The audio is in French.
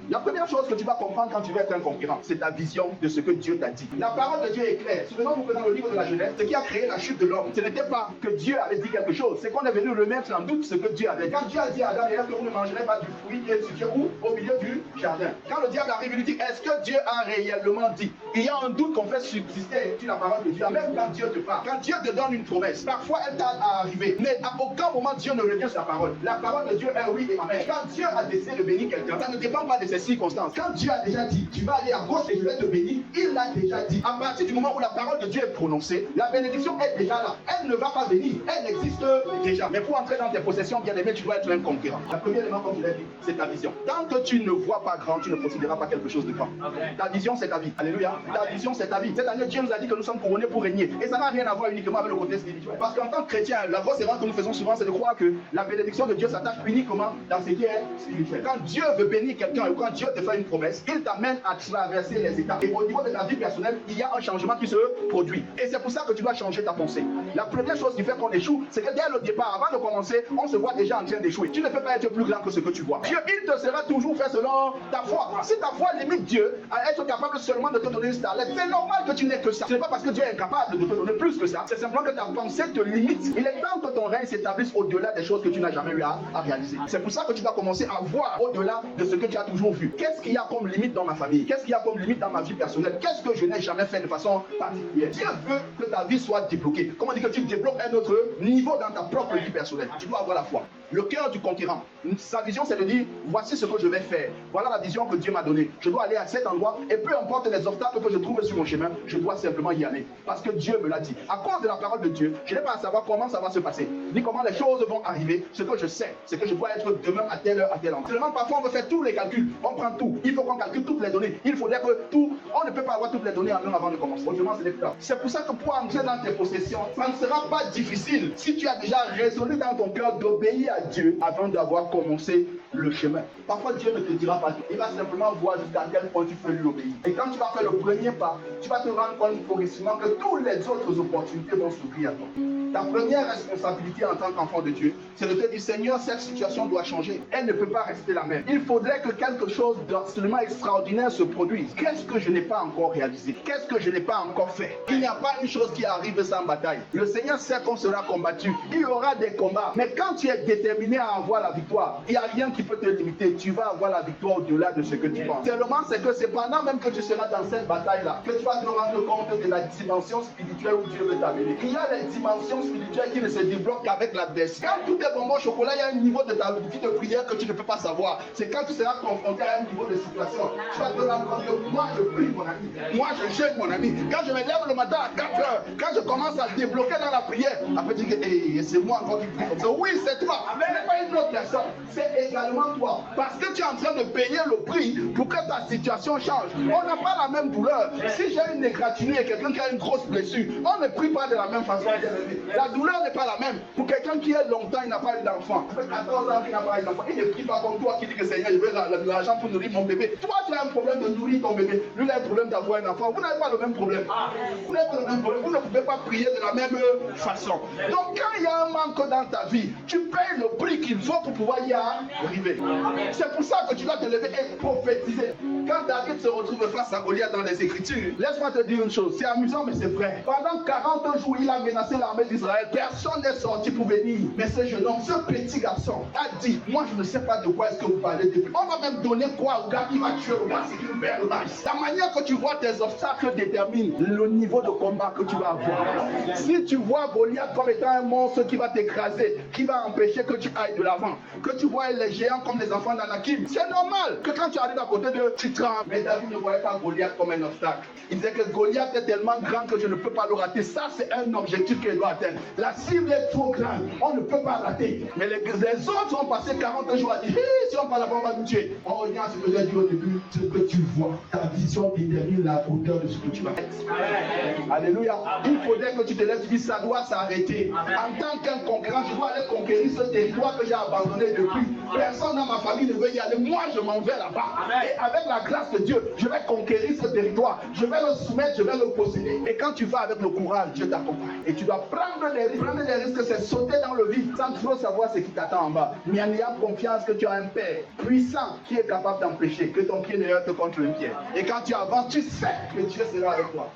La première chose que tu vas comprendre quand tu vas être un conquérant, c'est ta vision de ce que Dieu t'a dit. La parole de Dieu est claire. Souvenons-nous que dans le livre de la Genèse, ce qui a créé la chute de l'homme, ce n'était pas que Dieu avait dit quelque chose, c'est qu'on est venu remettre en doute ce que Dieu avait. Quand Dieu a dit à Adam et Ève que vous ne mangerez pas du fruit qui est situé où? Au milieu du jardin. Quand le diable arrive, il dit, est-ce que Dieu a réellement dit? Il y a un doute qu'on fait subsister sur la parole de Dieu. Même quand Dieu te parle, quand Dieu te donne une promesse, parfois elle t'a arrivé, mais à aucun moment Dieu ne retient sa parole. La parole de Dieu est oui et amen. Quand Dieu a décidé de bénir quelqu'un, ça ne dépend pas de ses circonstances. Quand Dieu a déjà dit, tu vas aller à gauche et je vais te bénir, il l'a déjà dit. À partir du moment où la parole de Dieu est prononcée, la bénédiction est déjà là. Elle ne va pas venir, elle existe déjà. Mais pour entrer dans tes possessions, bien aimé, tu dois être un conquérant. Le premier élément, comme je l'ai dit, c'est ta vision. Tant que tu ne vois pas grand, tu ne considéreras pas quelque chose de grand. Ta vision, c'est ta vie. Alléluia. Ta vision, c'est ta vie. Cette année, Dieu nous a dit que nous sommes couronnés pour régner. Et ça n'a rien à voir uniquement avec le côté spirituel. Parce qu'en tant que chrétien, la grosse erreur que nous faisons souvent, c'est de croire que la bénédiction de Dieu s'attache uniquement dans ce qui est spirituel. Quand Dieu veut bénir quelqu'un et quand Dieu te fait une promesse, il t'amène à traverser les étapes. Et au niveau de ta vie personnelle, il y a un changement qui se produit. Et c'est pour ça que tu dois changer ta pensée. La première chose qui fait qu'on échoue, c'est que dès le départ, avant de commencer, on se voit déjà en train d'échouer. Tu ne peux pas être plus grand que ce que tu vois. Dieu, il te sera toujours fait selon ta foi. Si ta foi limite Dieu à être capable seulement de te donner une starlette, c'est normal que tu n'aies que ça. Ce n'est pas parce que Dieu est incapable de te donner plus que ça. C'est simplement que ta pensée te limite. Il est temps que ton règne s'établisse au-delà des choses que tu n'as jamais eu à réaliser. C'est pour ça que tu dois commencer à voir au-delà de ce que tu as toujours vu. Qu'est-ce qu'il y a comme limite dans ma famille? Qu'est-ce qu'il y a comme limite dans ma vie personnelle? Qu'est-ce que je n'ai jamais fait de façon particulière? Dieu veut que ta vie soit débloquée. Comment dire que tu débloques un autre niveau dans ta propre vie personnelle? Tu dois avoir la foi. Le cœur du conquérant, sa vision, c'est de dire, voici ce que je vais faire. Voilà la vision que Dieu m'a donnée. Je dois aller à cet endroit et peu importe les obstacles que je trouve sur mon chemin, je dois simplement y aller. Parce que Dieu me l'a dit. À cause de la parole de Dieu, je n'ai pas à savoir comment ça va se passer, ni comment les choses vont arriver. Ce que je sais, c'est que je dois être demain à telle heure, à tel endroit. Seulement parfois on veut faire tous les calculs, on prend tout. Il faut qu'on calcule toutes les données. Il faudrait que tout, on ne peut pas avoir toutes les données en un avant de commencer. Autrement, ce n'est plus là. C'est pour ça que pour entrer dans tes possessions, ça ne sera pas difficile si tu as déjà résolu dans ton cœur d'obéir à Dieu avant d'avoir commencé le chemin. Parfois Dieu ne te dira pas tout. Il va simplement voir jusqu'à quel point tu peux lui obéir. Et quand tu vas faire le premier pas, tu vas te rendre compte progressivement que toutes les autres opportunités vont s'ouvrir à toi. Ta première responsabilité en tant qu'enfant de Dieu, c'est de te dire, Seigneur, cette situation doit changer. Elle ne peut pas rester la même. Il faudrait que quelque chose d'absolument extraordinaire se produise. Qu'est-ce que je n'ai pas encore réalisé? Qu'est-ce que je n'ai pas encore fait? Il n'y a pas une chose qui arrive sans bataille. Le Seigneur sait qu'on sera combattu. Il y aura des combats. Mais quand tu es déterminé à avoir la victoire, il n'y a rien qui peut te limiter. Tu vas avoir la victoire au-delà de ce que tu penses. Seulement, c'est que c'est pendant même que tu seras dans cette bataille-là que tu vas te rendre compte de la dimension spirituelle où Dieu veut t'amener. Il y a les dimensions spirituelles qui ne se débloquent qu'avec l'adversaire. Quand tout est bonbon au chocolat, il y a un niveau de ta vie de prière que tu ne peux pas savoir. C'est quand tu seras confronté à un niveau de situation. Tu vas te rendre compte que moi je prie mon ami. Moi je jeûne mon ami. Quand je me lève le matin à 4 heures, quand je commence à débloquer dans la prière, après tu dis que hey, c'est moi encore qui prie comme ça. Oui, c'est toi. Mais ce n'est pas une autre personne. C'est également toi. Parce que tu es en train de payer le prix pour que ta situation change. On n'a pas la même douleur. Si j'ai une égratignure et quelqu'un qui a une grosse blessure, on ne prie pas de la même façon. La douleur n'est pas la même. Pour quelqu'un qui est longtemps, il n'a pas eu d'enfant. Ça fait 14 ans qu'il n'a pas eu d'enfant. Il ne prie pas comme toi qui dit que Seigneur, je veux l'argent pour nourrir mon bébé. Toi, tu as un problème de nourrir ton bébé. Lui, il a un problème d'avoir un enfant. Vous n'avez pas le même problème. Vous n'avez pas le même problème. Vous ne pouvez pas prier de la même façon. Donc, quand il y a un manque dans ta vie, tu payes le prix qu'il faut pour pouvoir y arriver. C'est pour ça que tu dois te lever et prophétiser. Quand David se retrouve face à Goliath dans les Écritures, laisse-moi te dire une chose. C'est amusant, mais c'est vrai. Pendant 40 jours, il a menacé l'armée d'Israël. Personne n'est sorti pour venir. Mais ce jeune homme, ce petit garçon, a dit, moi je ne sais pas de quoi est-ce que vous parlez depuis. On va même donner quoi au gars qui va tuer le gars, c'est qu'il perd le match. La manière que tu vois tes obstacles détermine le niveau de combat que tu vas avoir. Si tu vois Goliath comme étant un monstre qui va t'écraser, qui va empêcher que tu ailles de l'avant, que tu vois les géants comme les enfants d'Anakim, c'est normal que quand tu arrives à côté d'eux, tu trembles. Mais David ne voyait pas Goliath comme un obstacle. Il disait que Goliath est tellement grand que je ne peux pas le rater. Ça, c'est un objectif qu'il doit atteindre. La cible est trop grande. On ne peut pas rater. Mais les autres ont passé 40 jours à dire, si on parle là-bas, on va nous tuer. On revient à ce que j'ai dit au début. Ce que tu vois, ta vision détermine la hauteur de ce que tu vas être. Alléluia. Il faudrait que tu te lèves, tu dis, ça doit s'arrêter. En tant qu'un conquérant, je dois aller conquérir ce territoire que j'ai abandonné depuis. Personne dans ma famille ne veut y aller. Moi, je m'en vais là-bas. Et avec la grâce grâce de Dieu, je vais conquérir ce territoire, je vais le soumettre, je vais le posséder. Et quand tu vas avec le courage, Dieu t'accompagne. Et tu dois prendre des risques. Prendre des risques, c'est sauter dans le vide sans trop savoir ce qui t'attend en bas. Mais en ayant confiance que tu as un Père puissant qui est capable d'empêcher que ton pied ne heurte contre le pied. Et quand tu avances, tu sais que Dieu sera avec toi.